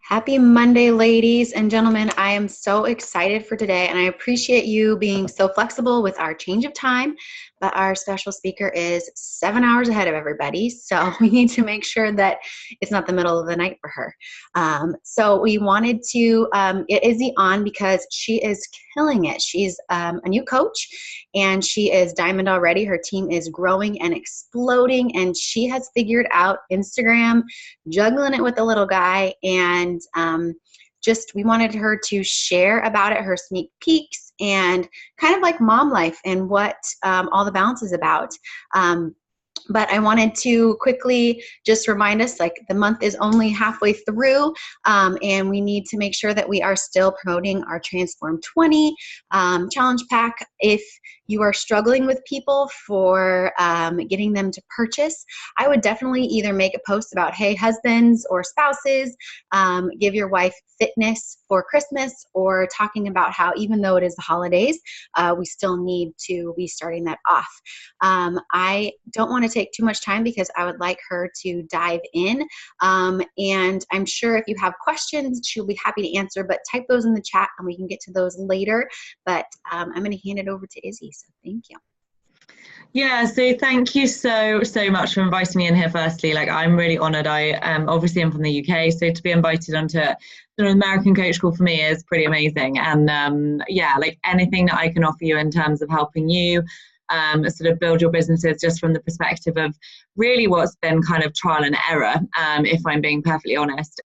Happy Monday, ladies and gentlemen. I am so excited for today, and I appreciate you being so flexible with our change of time. But our special speaker is 7 hours ahead of everybody, so we need to make sure that it's not the middle of the night for her. So we wanted to get Izzy on because she is killing it. She's a new coach, and she is diamond already. Her team is growing and exploding, and she has figured out Instagram, juggling it with the little guy, and just we wanted her to share about it, her sneak peeks, and kind of like mom life and what all the balance is about. But I wanted to quickly just remind us, like, the month is only halfway through, and we need to make sure that we are still promoting our Transform 20 challenge pack. If you are struggling with people for getting them to purchase, I would definitely either make a post about, hey, husbands or spouses, give your wife fitness for Christmas, or talking about how even though it is the holidays, we still need to be starting that off. I don't want to take too much time because I would like her to dive in. And I'm sure if you have questions, she'll be happy to answer, but type those in the chat and we can get to those later. But I'm going to hand it over to Izzy. So thank you. Yeah, so thank you so much for inviting me in here. Firstly, like, I'm really honored. I obviously am from the UK, so to be invited onto an American coach call for me is pretty amazing. And yeah, like, anything that I can offer you in terms of helping you sort of build your businesses, just from the perspective of really what's been kind of trial and error, if I'm being perfectly honest.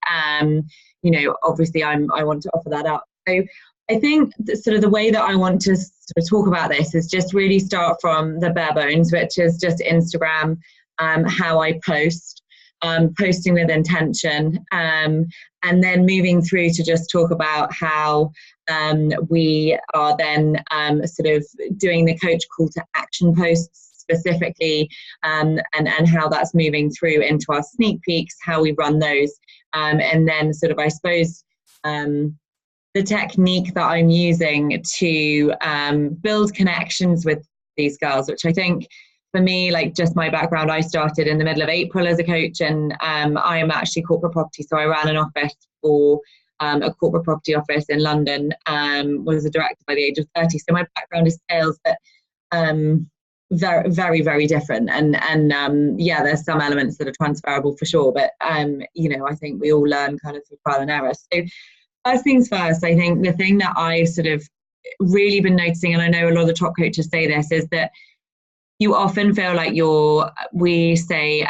You know, obviously I want to offer that up. So I think sort of the way that I want to sort of talk about this is just really start from the bare bones, which is just Instagram, how I post, posting with intention, and then moving through to just talk about how we are then sort of doing the coach call to action posts specifically, and how that's moving through into our sneak peeks, how we run those, and then sort of, I suppose, the technique that I'm using to build connections with these girls, which I think for me, like, just my background, I started in the middle of April as a coach, and I am actually corporate property. So I ran an office for a corporate property office in London, was a director by the age of 30. So my background is sales, but very, very different. And yeah, there's some elements that are transferable for sure. But, you know, I think we all learn kind of through trial and error. So first things first, I think the thing that I sort of really been noticing, and I know a lot of the top coaches say this, is that you often feel like we say,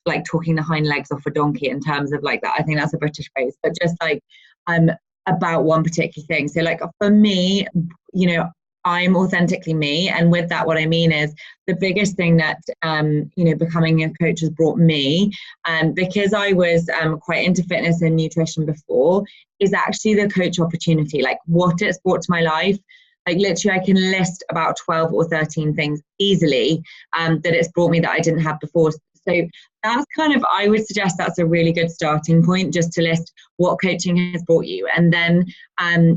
like, talking the hind legs off a donkey, in terms of like that. I think that's a British phrase, but just like, about one particular thing. So like, for me, you know, I'm authentically me. And with that, what I mean is, the biggest thing that, you know, becoming a coach has brought me, because I was quite into fitness and nutrition before, is actually the coach opportunity, like what it's brought to my life. Like, literally, I can list about 12 or 13 things easily that it's brought me that I didn't have before. So that's kind of, I would suggest that's a really good starting point, just to list what coaching has brought you. And then,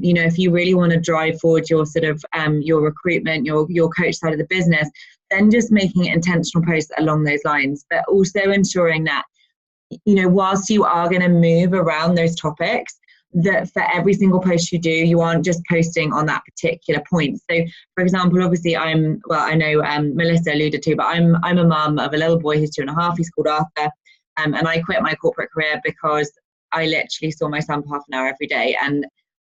you know, if you really want to drive forward your sort of your recruitment, your coach side of the business, then just making intentional posts along those lines, but also ensuring that, you know, whilst you are going to move around those topics, that for every single post you do, you aren't just posting on that particular point. So, for example, obviously I know Melissa alluded to, but I'm a mum of a little boy who's 2.5. He's called Arthur, and I quit my corporate career because I literally saw my son for half an hour every day, and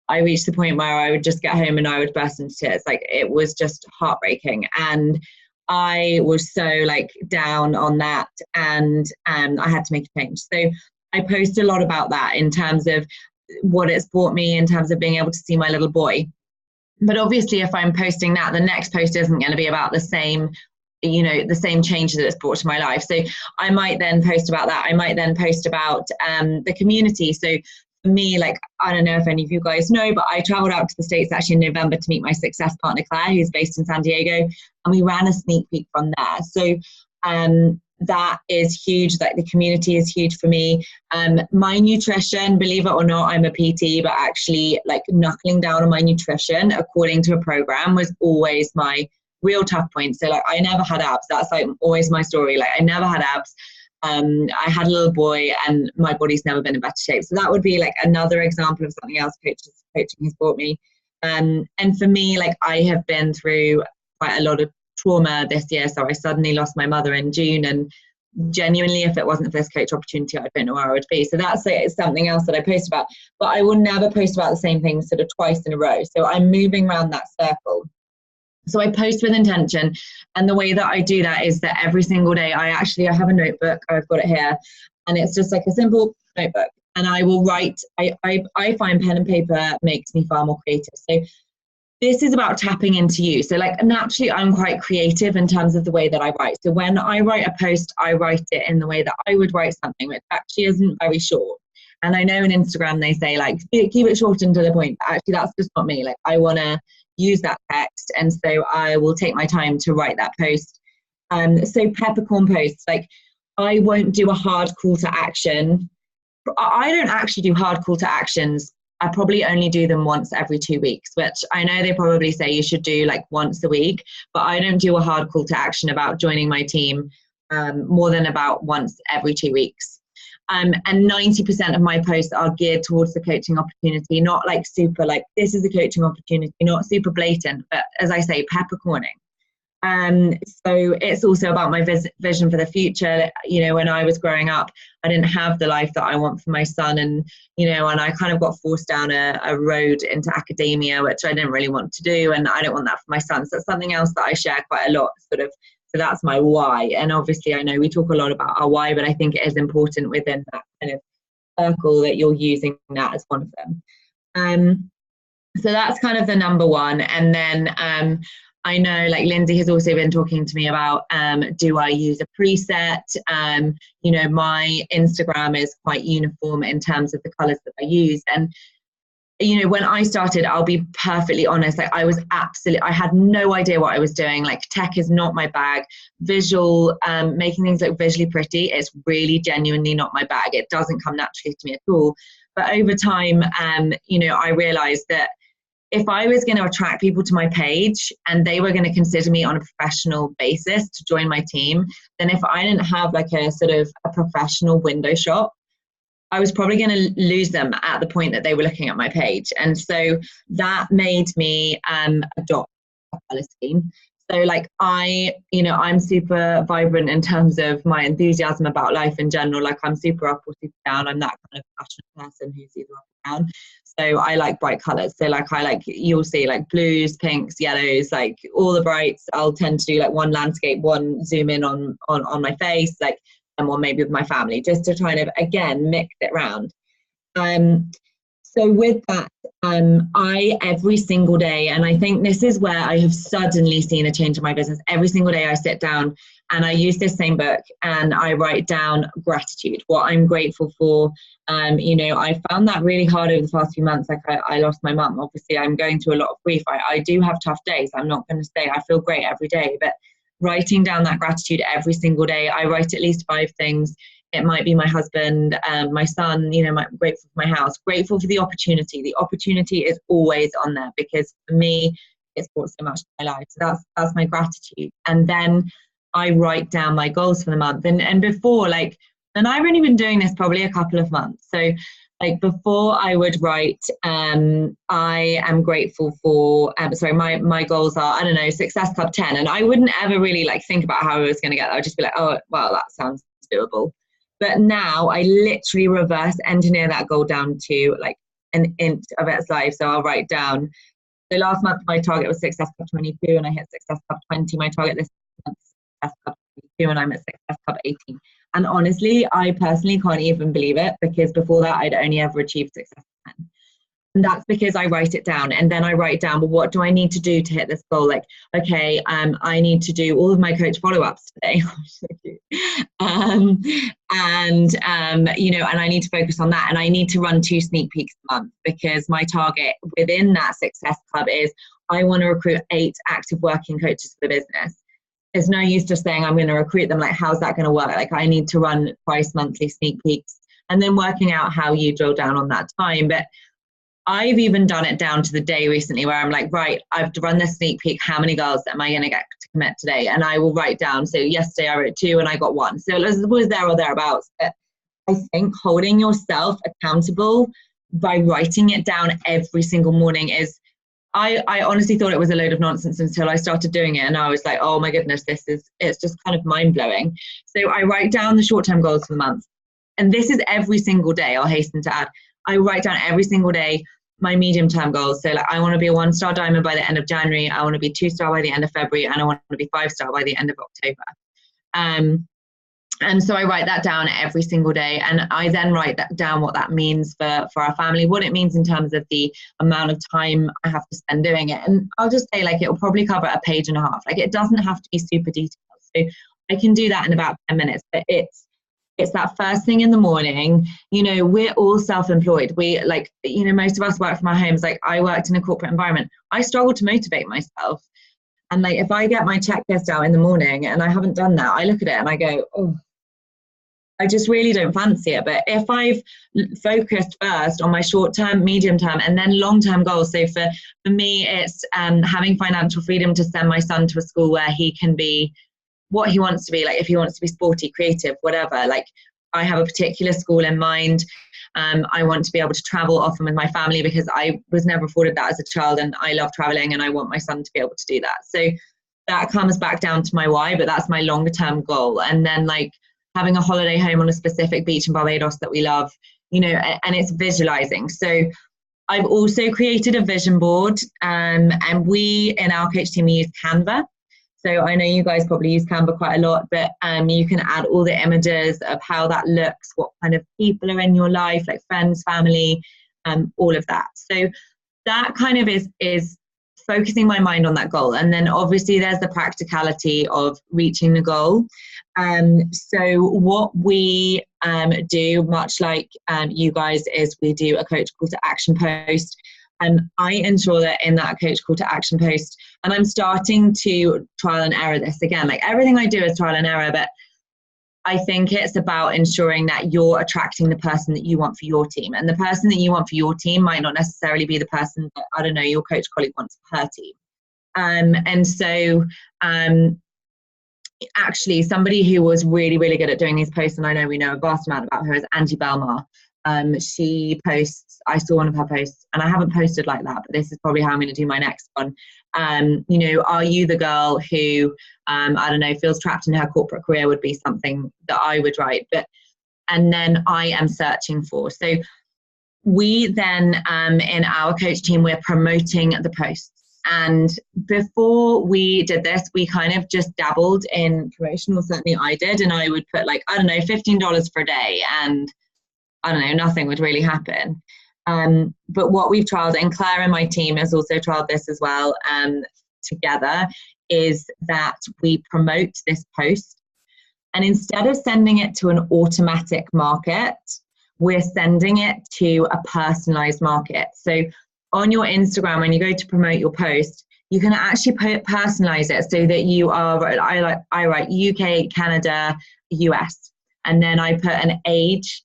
I reached the point where I would just get home and I would burst into tears. Like, it was just heartbreaking, and I was so like down on that, and I had to make a change. So I post a lot about that in terms of what it's brought me, in terms of being able to see my little boy. But obviously, if I'm posting that, the next post isn't going to be about the same, you know, the same change that it's brought to my life. So I might then post about that. I might then post about the community. So for me, like, I don't know if any of you guys know, but I traveled out to the States actually in November to meet my success partner, Claire, who's based in San Diego, and we ran a sneak peek from there. So that is huge. Like, the community is huge for me. My nutrition, believe it or not, I'm a PT, but actually, like, knuckling down on my nutrition according to a program was always my real tough point. So like, I never had abs. That's like always my story. Like, I never had abs. I had a little boy and my body's never been in better shape. So that would be like another example of something else coaching has brought me. And for me, like I have been through quite a lot of trauma this year. So I suddenly lost my mother in June, and genuinely, if it wasn't for this coach opportunity, I don't know where I would be. So that's like, something else that I post about, but I will never post about the same thing sort of twice in a row. So I'm moving around that circle. So I post with intention, and the way that I do that is that every single day I have a notebook. I've got it here, and it's just like a simple notebook, and I will write. I find pen and paper makes me far more creative. So this is about tapping into you. So like naturally I'm quite creative in terms of the way that I write. So when I write a post, I write it in the way that I would write something, which actually isn't very short. And I know on Instagram they say like keep it short and to the point, but actually that's just not me. Like I want to use that text, and so I will take my time to write that post. So peppercorn posts, like I won't do a hard call to action. I don't actually do hard call to actions. I probably only do them once every 2 weeks, which I know they probably say you should do like once a week, but I don't do a hard call to action about joining my team more than about once every 2 weeks. And 90% of my posts are geared towards the coaching opportunity, not like super like this is a coaching opportunity, not super blatant, but as I say, peppercorning. So it's also about my vision for the future. You know, when I was growing up, I didn't have the life that I want for my son, and you know, and I kind of got forced down a road into academia, which I didn't really want to do, and I don't want that for my son. So it's something else that I share quite a lot, sort of. So that's my why. And obviously, I know we talk a lot about our why, but I think it is important within that kind of circle that you're using that as one of them. So that's kind of the number one, and then. I know like Lindsay has also been talking to me about, do I use a preset? You know, my Instagram is quite uniform in terms of the colors that I use. And, you know, when I started, I'll be perfectly honest, like I had no idea what I was doing. Like tech is not my bag. Visual, making things look visually pretty is really genuinely not my bag. It doesn't come naturally to me at all. But over time, you know, I realized that if I was going to attract people to my page and they were going to consider me on a professional basis to join my team, then if I didn't have like a sort of a professional window shop, I was probably going to lose them at the point that they were looking at my page. And so that made me adopt a color scheme. So like I'm super vibrant in terms of my enthusiasm about life in general. Like I'm super up or super down. I'm that kind of passionate person who's either up or down. So I like bright colors. So like you'll see like blues, pinks, yellows, like all the brights. I'll tend to do like one landscape, one zoom in on my face, like, and one maybe with my family, just to kind of, again, mix it around. So with that, I every single day, and I think this is where I have suddenly seen a change in my business. Every single day I sit down and I use this same book and I write down gratitude, what I'm grateful for. You know, I found that really hard over the past few months. Like I lost my mum. Obviously, I'm going through a lot of grief. I do have tough days. I'm not going to say I feel great every day, but writing down that gratitude every single day, I write at least 5 things. It might be my husband, my son, you know, grateful for my house, grateful for the opportunity. The opportunity is always on there because for me, it's brought so much to my life. So that's my gratitude. And then I write down my goals for the month. And before, like, and I've only been doing this probably a couple of months. So like before I would write, I am grateful for, my goals are, I don't know, Success Club 10. And I wouldn't ever really like think about how I was going to get there. I would just be like, oh, well, that sounds doable. But now I literally reverse engineer that goal down to like an inch of its life. So I'll write down, so last month my target was Success Club 22 and I hit Success Club 20. My target this month is Success Club 22 and I'm at Success Club 18. And honestly, I personally can't even believe it because before that I'd only ever achieved Success 10. And that's because I write it down, and then I write down, well, what do I need to do to hit this goal? Like, okay, I need to do all of my coach follow-ups today. You know, and I need to focus on that, and I need to run 2 sneak peeks a month because my target within that Success Club is I want to recruit 8 active working coaches for the business. There's no use just saying I'm going to recruit them. Like, how's that going to work? Like, I need to run twice monthly sneak peeks, and then working out how you drill down on that time. But I've even done it down to the day recently where I'm like, right, I've run this sneak peek. How many goals am I going to get to commit today? And I will write down. So yesterday I wrote 2 and I got 1. So it was there or thereabouts. But I think holding yourself accountable by writing it down every single morning is, I honestly thought it was a load of nonsense until I started doing it. And I was like, oh my goodness, it's just kind of mind blowing. So I write down the short-term goals for the month. And this is every single day, I'll hasten to add. I write down every single day my medium-term goals. So like, I want to be a 1-star diamond by the end of January. I want to be 2-star by the end of February. And I want to be 5-star by the end of October. And so I write that down every single day. And I then write that down what that means for our family, what it means in terms of the amount of time I have to spend doing it. And I'll just say, like, it will probably cover a page and a half. Like, it doesn't have to be super detailed. So I can do that in about 10 minutes, but it's that first thing in the morning. You know, we're all self-employed. We, like, you know, most of us work from our homes. Like, I worked in a corporate environment. I struggle to motivate myself. And like, if I get my checklist out in the morning and I haven't done that, I look at it and I go, oh, I just really don't fancy it. But if I've focused first on my short-term, medium-term, and then long-term goals. So for me, it's having financial freedom to send my son to a school where he can be what he wants to be. Like, if he wants to be sporty, creative, whatever. Like, I have a particular school in mind. I want to be able to travel often with my family because I was never afforded that as a child, and I love traveling and I want my son to be able to do that. So that comes back down to my why, but that's my longer term goal. And then, like, having a holiday home on a specific beach in Barbados that we love, you know, and it's visualizing. So I've also created a vision board, and we in our coach team, we use Canva. So I know you guys probably use Canva quite a lot, but you can add all the images of how that looks, what kind of people are in your life, like friends, family, all of that. So that kind of is focusing my mind on that goal. And then obviously there's the practicality of reaching the goal. So what we do, much like you guys, is we do a coach call to action post. And I ensure that in that coach call to action post, and I'm starting to trial and error this again, like everything I do is trial and error, but I think it's about ensuring that you're attracting the person that you want for your team. And the person that you want for your team might not necessarily be the person that, I don't know, your coach colleague wants for her team. And so actually somebody who was really, really good at doing these posts, and I know we know a vast amount about her, is Angie Belmar. She posts, I saw one of her posts, and I haven't posted like that, but this is probably how I'm going to do my next one. You know, are you the girl who, I don't know, feels trapped in her corporate career, would be something that I would write. But, and then I am searching for. So we then, in our coach team, we're promoting the posts. And before we did this, we kind of just dabbled in promotion, or certainly I did. And I would put, like, I don't know, $15 for a day, and I don't know, nothing would really happen. But what we've trialed, and Claire and my team has also trialed this as well, together, is that we promote this post. And instead of sending it to an automatic market, we're sending it to a personalized market. So on your Instagram, when you go to promote your post, you can actually personalize it so that you are, I write UK, Canada, US, and then I put an age,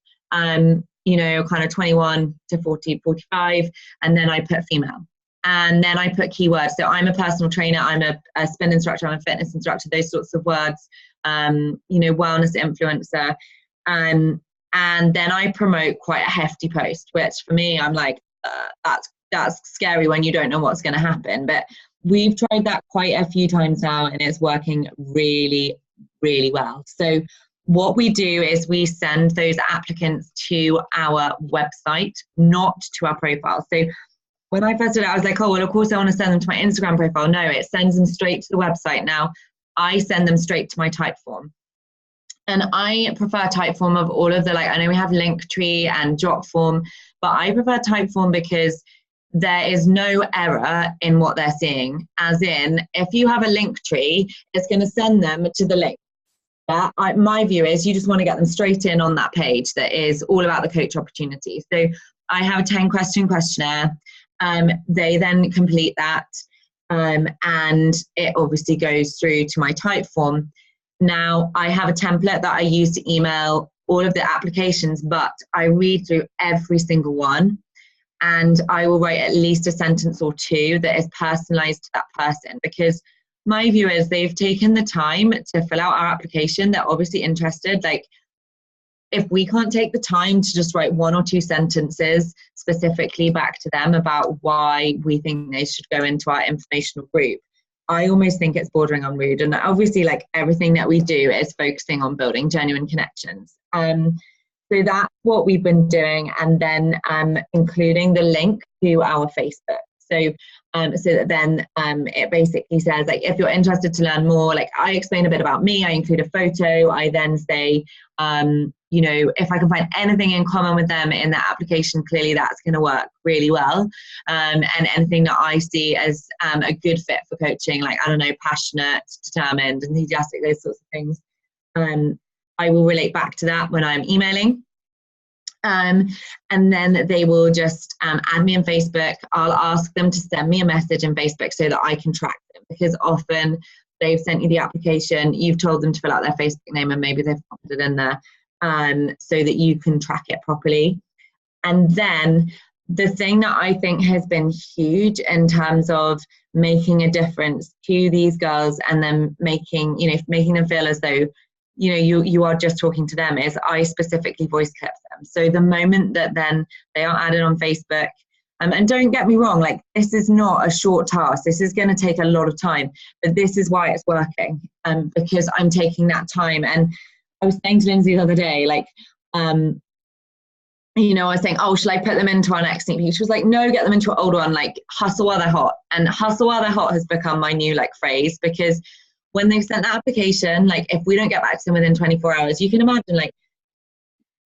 you know, kind of 21 to 40, 45, and then I put female. And then I put keywords. So I'm a personal trainer, I'm a spin instructor, I'm a fitness instructor, those sorts of words, you know, wellness influencer. And then I promote quite a hefty post, which for me, I'm like, that's scary when you don't know what's going to happen. But we've tried that quite a few times now, and it's working really, really well. So what we do is we send those applicants to our website, not to our profile. So when I first did it, I was like, oh, well, of course I want to send them to my Instagram profile. No, it sends them straight to the website. Now, I send them straight to my Typeform. And I prefer Typeform of all of the, like, I know we have Linktree and Jotform, but I prefer Typeform because there is no error in what they're seeing. As in, if you have a Linktree, it's going to send them to the link. Yeah, my view is you just want to get them straight in on that page that is all about the coach opportunity. So I have a 10-question questionnaire. They then complete that, and it obviously goes through to my Typeform. Now, I have a template that I use to email all of the applications, but I read through every single one. and I will write at least a sentence or two that is personalized to that person, because my view is they've taken the time to fill out our application. They're obviously interested. Like, if we can't take the time to just write 1 or 2 sentences specifically back to them about why we think they should go into our informational group, I almost think it's bordering on rude. And obviously, like, everything that we do is focusing on building genuine connections. So that's what we've been doing, and then including the link to our Facebook. So that then it basically says, like, if you're interested to learn more, like, I explain a bit about me, I include a photo, I then say, you know, if I can find anything in common with them in that application, clearly that's going to work really well. And anything that I see as a good fit for coaching, like, I don't know, passionate, determined, enthusiastic, those sorts of things, I will relate back to that when I'm emailing. And then they will just add me on Facebook. I'll ask them to send me a message in Facebook so that I can track them, because often they've sent you the application, you've told them to fill out their Facebook name, and maybe they've popped it in there so that you can track it properly. And then the thing that I think has been huge in terms of making a difference to these girls, and then making them feel as though, you know, you are just talking to them, is I specifically voice clip them. So the moment that then they are added on Facebook, and don't get me wrong, like, this is not a short task. This is going to take a lot of time, but this is why it's working, because I'm taking that time. And I was saying to Lindsay the other day, like, you know, I was saying, oh, shall I put them into our next sneak peek? She was like, no, get them into an old one, like, hustle while they're hot. And hustle while they're hot has become my new, like, phrase, because when they've sent the application, like, if we don't get back to them within 24 hours, you can imagine, like,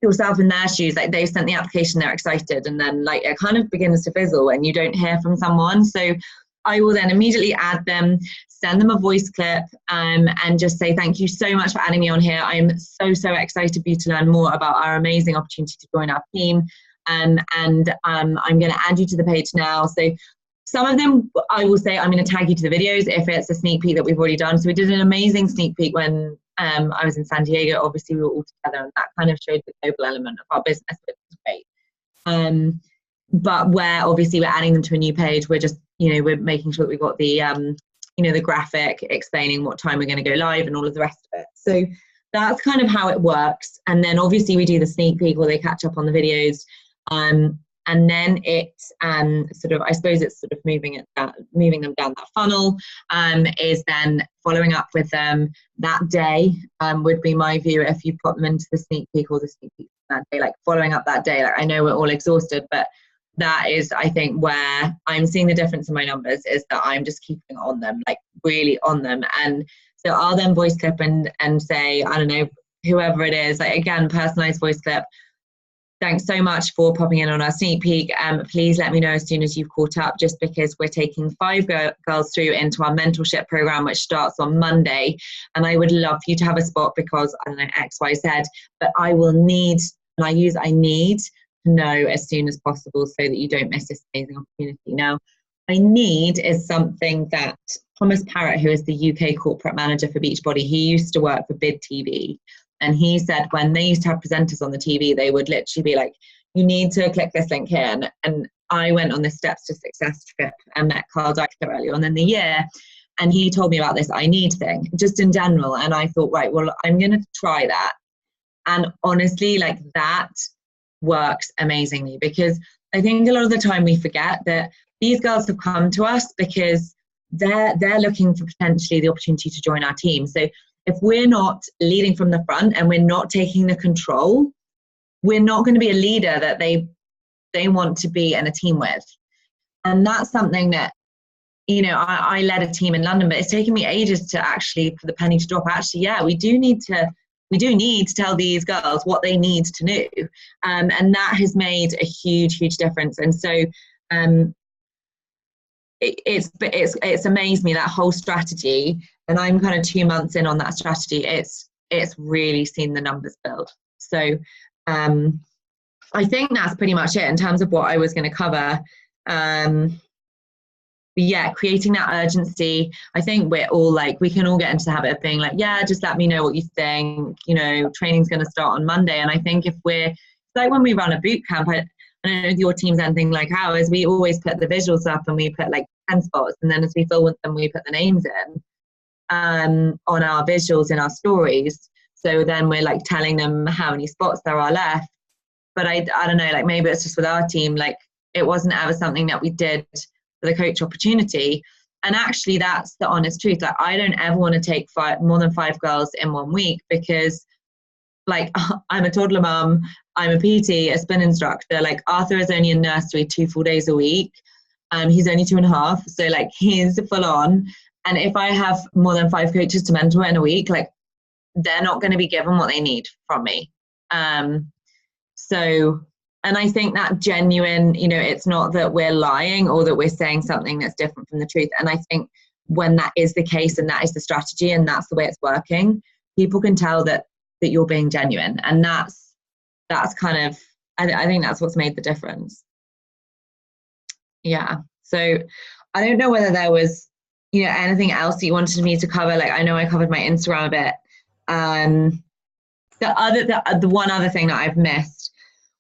yourself in their shoes, like, they've sent the application, they're excited, and then, like, it kind of begins to fizzle when you don't hear from someone. So I will then immediately add them, send them a voice clip, and just say, thank you so much for adding me on here. I'm so excited for you to learn more about our amazing opportunity to join our team. And I'm going to add you to the page now. So some of them, I will say, I'm going to tag you to the videos if it's a sneak peek that we've already done. So we did an amazing sneak peek when I was in San Diego. Obviously, we were all together, and that kind of showed the global element of our business, which was great. But where obviously we're adding them to a new page, we're just, you know, we're making sure that we've got the, you know, the graphic explaining what time we're going to go live and all of the rest of it. So that's kind of how it works. And then obviously we do the sneak peek where they catch up on the videos. And then it's sort of, I suppose it's sort of moving them down that funnel, is then following up with them that day, would be my view. If you put them into the sneak peek or the sneak peek that day, like, following up that day, like, I know we're all exhausted, but that is, I think, where I'm seeing the difference in my numbers, is that I'm just keeping on them, like, really on them. And so I'll then voice clip and say, I don't know, whoever it is, like, again, personalized voice clip. Thanks so much for popping in on our sneak peek. Please let me know as soon as you've caught up, just because we're taking 5 girls through into our mentorship program, which starts on Monday. And I would love for you to have a spot because, I don't know, X, Y, Z, but I will need, and I need to know as soon as possible so that you don't miss this amazing opportunity. Now, I need is something that Thomas Parrott, who is the UK corporate manager for Beachbody, he used to work for Bid TV. And he said when they used to have presenters on the TV, they would literally be like, you need to click this link here. And I went on this Steps to Success trip and met Carl Deichler earlier on in the year. And he told me about this I need thing, just in general. And I thought, right, well, I'm going to try that. And honestly, like, that works amazingly, because I think a lot of the time we forget that these girls have come to us because they're looking for potentially the opportunity to join our team. So if we're not leading from the front and we're not taking the control, we're not going to be a leader that they want to be in a team with. And that's something that, you know, I led a team in London, but it's taken me ages to actually, for the penny to drop. Actually, yeah, we do need to tell these girls what they need to know. And that has made a huge difference. And so it's amazed me, that whole strategy. And I'm kind of 2 months in on that strategy. It's really seen the numbers build. So I think that's pretty much it in terms of what I was going to cover. But yeah, creating that urgency. I think we're all like, we can all get into the habit of being like, yeah, just let me know what you think. You know, training's going to start on Monday. And I think if it's like when we run a boot camp, I don't know if your team's anything like ours, we always put the visuals up and we put like 10 spots, and then as we fill with them, we put the names in on our visuals in our stories. So then we're like telling them how many spots there are left. But I don't know, like maybe it's just with our team, like it wasn't ever something that we did for the coach opportunity. And actually that's the honest truth. Like I don't ever want to take more than 5 girls in 1 week, because like I'm a toddler mum, I'm a PT, a spin instructor. Like Arthur is only in nursery 2 full days a week. He's only 2.5, so like he's full on. And if I have more than 5 coaches to mentor in a week, like they're not going to be given what they need from me. So, and I think that genuine, you know, it's not that we're lying or that we're saying something that's different from the truth. And I think when that is the case and that is the strategy and that's the way it's working, people can tell that you're being genuine. And that's kind of, I think that's what's made the difference. Yeah. So I don't know whether there was, you know, anything else that you wanted me to cover. Like I know I covered my Instagram a bit. The one other thing that I've missed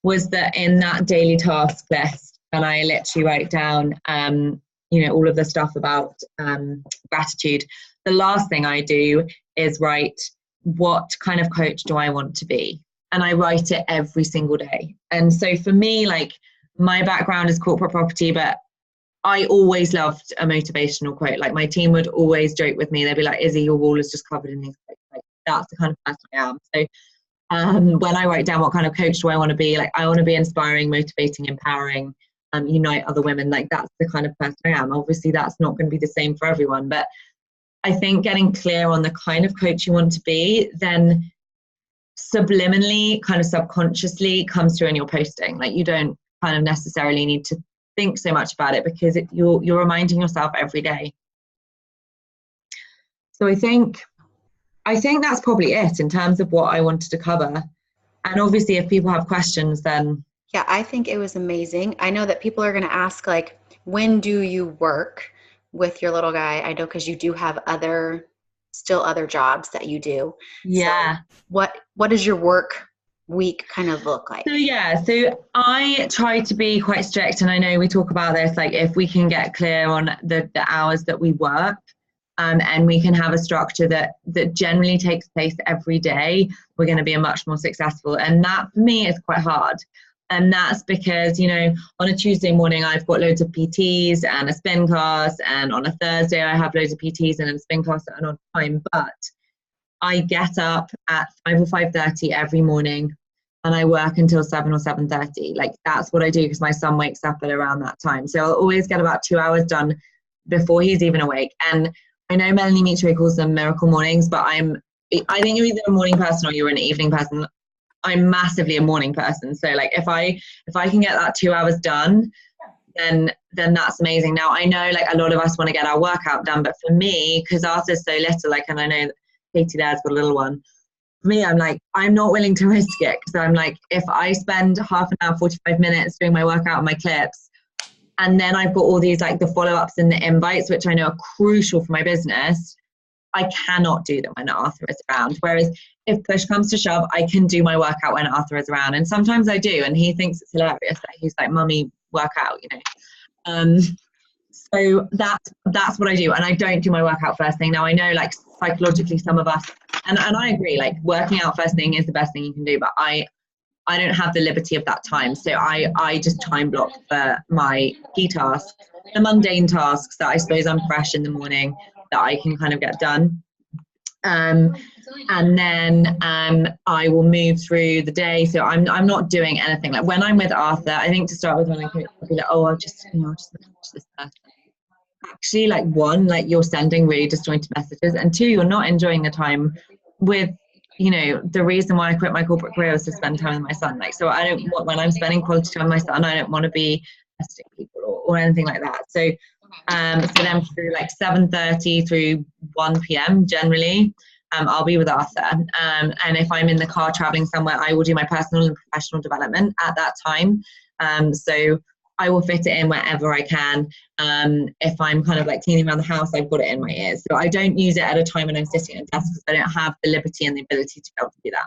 was that in that daily task list, and I literally write down, you know, all of the stuff about gratitude. The last thing I do is write, what kind of coach do I want to be? And I write it every single day. And so for me, like my background is corporate property, but I always loved a motivational quote. Like my team would always joke with me. They'd be like, Izzy, your wall is just covered in these quotes. Like that's the kind of person I am. So when I write down what kind of coach do I want to be, like I want to be inspiring, motivating, empowering, unite other women. Like that's the kind of person I am. Obviously that's not going to be the same for everyone, but I think getting clear on the kind of coach you want to be, then subliminally, kind of subconsciously comes through in your posting. Like you don't kind of necessarily need to think so much about it, because you're reminding yourself every day. So I think that's probably it in terms of what I wanted to cover. And obviously if people have questions, then yeah, I think it was amazing. I know that people are going to ask, like, when do you work with your little guy? I know because you do have still other jobs that you do. Yeah. So what does your work week kind of look like? So I try to be quite strict, and I know we talk about this, like if we can get clear on the hours that we work, and we can have a structure that generally takes place every day, we're going to be much more successful. And that for me is quite hard. And that's because, you know, on a Tuesday morning, I've got loads of PTs and a spin class. And on a Thursday, I have loads of PTs and a spin class at an odd time. But I get up at 5 or 5:30 every morning and I work until 7 or 7:30. Like that's what I do, because my son wakes up at around that time. So I'll always get about 2 hours done before he's even awake. And I know Melanie Mitchell calls them miracle mornings, but I think you're either a morning person or you're an evening person. I'm massively a morning person. So like if I can get that 2 hours done, then that's amazing. Now I know like a lot of us want to get our workout done, but for me, because Arthur's so little, like, and I know that Katie there's got a little one. For me, I'm like, I'm not willing to risk it, because I'm like, if I spend half an hour, 45 minutes doing my workout and my clips, and then I've got all these like the follow-ups and the invites, which I know are crucial for my business, I cannot do them when Arthur is around. Whereas if push comes to shove, I can do my workout when Arthur is around. And sometimes I do, and he thinks it's hilarious. That he's like, "Mummy, work out," you know. So that's what I do. And I don't do my workout first thing. Now I know like psychologically some of us, and I agree, like working out first thing is the best thing you can do, but I don't have the liberty of that time. So I just time block for my key tasks, the mundane tasks that I suppose I'm fresh in the morning, that I can kind of get done. And then I will move through the day. So I'm not doing anything. Like when I'm with Arthur, I think to start with, when I could be like, oh, I'll just watch this person. Actually, like one, like you're sending really disjointed messages, and two, you're not enjoying the time with, you know, the reason why I quit my corporate career was to spend time with my son. Like, so I don't want, when I'm spending quality time with my son, I don't want to be testing people or anything like that. So so then through like 7:30 through 1 p.m. generally, I'll be with Arthur. And if I'm in the car traveling somewhere, I will do my personal and professional development at that time. So I will fit it in wherever I can. If I'm kind of like cleaning around the house, I've got it in my ears. So I don't use it at a time when I'm sitting at a desk, because I don't have the liberty and the ability to be able to do that.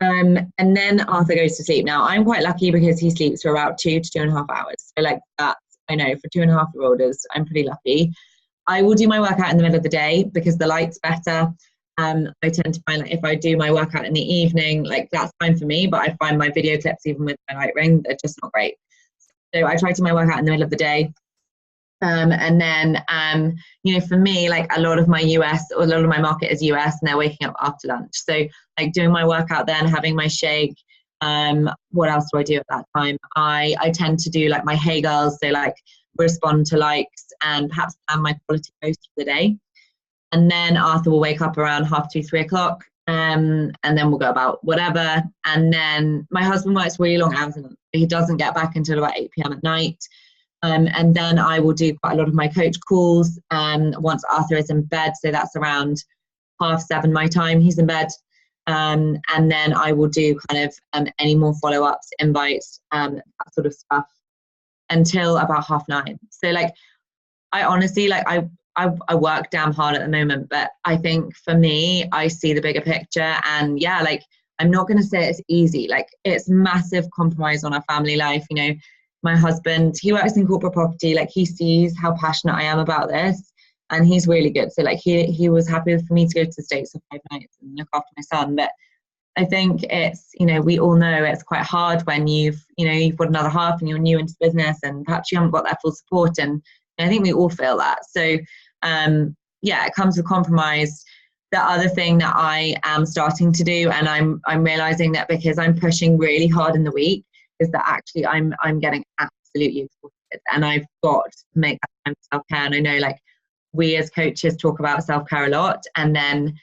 And then Arthur goes to sleep. Now I'm quite lucky because he sleeps for about 2 to 2.5 hours. So like that, I know for 2.5-year-old I'm pretty lucky. I will do my workout in the middle of the day because the light's better. I tend to find that if I do my workout in the evening, like that's fine for me, but I find my video clips, even with my light ring, they're just not great. So I try to do my workout in the middle of the day. And then, for me, like a lot of my market is US, and they're waking up after lunch. So like doing my workout then, having my shake. What else do I do at that time? I tend to do like my hey girls, so like respond to likes and perhaps plan my quality post for the day. And then Arthur will wake up around 2:30, 3:00, and then we'll go about whatever. And then my husband works really long hours, and he doesn't get back until about 8 p.m. at night. And then I will do quite a lot of my coach calls once Arthur is in bed. So that's around 7:30 my time, he's in bed. And then I will do kind of any more follow-ups, invites, that sort of stuff until about 9:30. So like, I honestly, like I work damn hard at the moment, but I think for me, I see the bigger picture. And yeah, like I'm not going to say it's easy. Like it's massive compromise on our family life. My husband, he works in corporate property. Like he sees how passionate I am about this, and he's really good. So like he was happy for me to go to the States for 5 nights and look after my son. But I think it's, we all know it's quite hard when you've got another half and you're new into business and perhaps you haven't got that full support. And I think we all feel that. So yeah, it comes with compromise. The other thing that I am starting to do, and I'm realizing that because I'm pushing really hard in the week, is that actually I'm getting absolutely exhausted, and I've got to make that time for self-care. And I know like we as coaches talk about self-care a lot, and then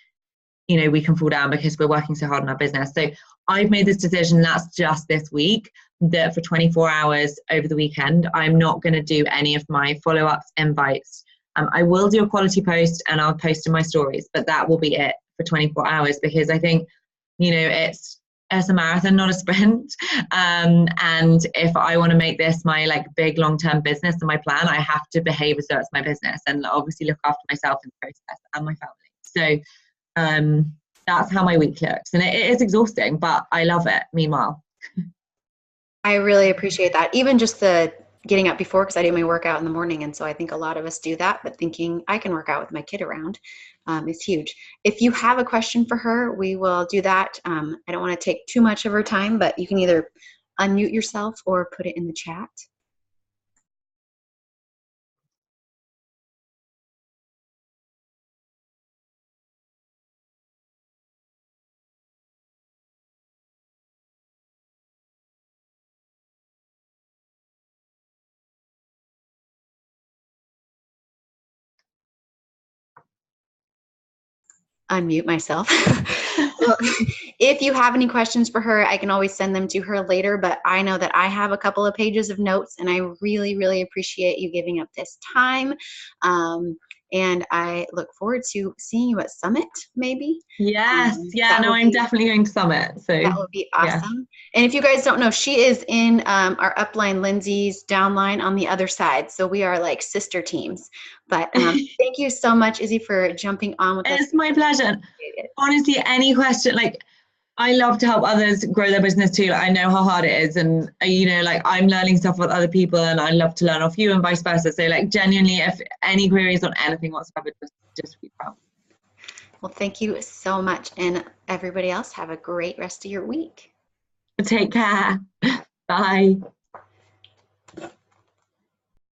we can fall down because we're working so hard on our business. So I've made this decision, that's just this week, that for 24 hours over the weekend, I'm not going to do any of my follow-ups, invites. I will do a quality post and I'll post in my stories, but that will be it for 24 hours because I think, it's a marathon, not a sprint. And if I want to make this my like big long-term business and my plan, I have to behave as though it's my business and obviously look after myself in the process and my family. So that's how my week looks. And it is exhausting, but I love it meanwhile. I really appreciate that. Even just the getting up before, because I do my workout in the morning. And so I think a lot of us do that, but thinking I can work out with my kid around is huge. If you have a question for her, we will do that. I don't want to take too much of her time, but you can either unmute yourself or put it in the chat. Unmute myself. Well, if you have any questions for her, I can always send them to her later, but I know that I have a couple of pages of notes, and I really, really appreciate you giving up this time. And I look forward to seeing you at Summit, maybe. Yes. I'm definitely going to Summit. So that would be awesome. Yeah. And if you guys don't know, she is in our upline, Lindsay's downline on the other side. So we are like sister teams. But thank you so much, Izzy, for jumping on with us. It's my pleasure. Honestly, any question, like I love to help others grow their business too. Like, I know how hard it is, and like I'm learning stuff with other people, and I love to learn off you, and vice versa. So like genuinely, if any queries on anything whatsoever, just reach out. Well, thank you so much, and everybody else have a great rest of your week. Take care. Bye.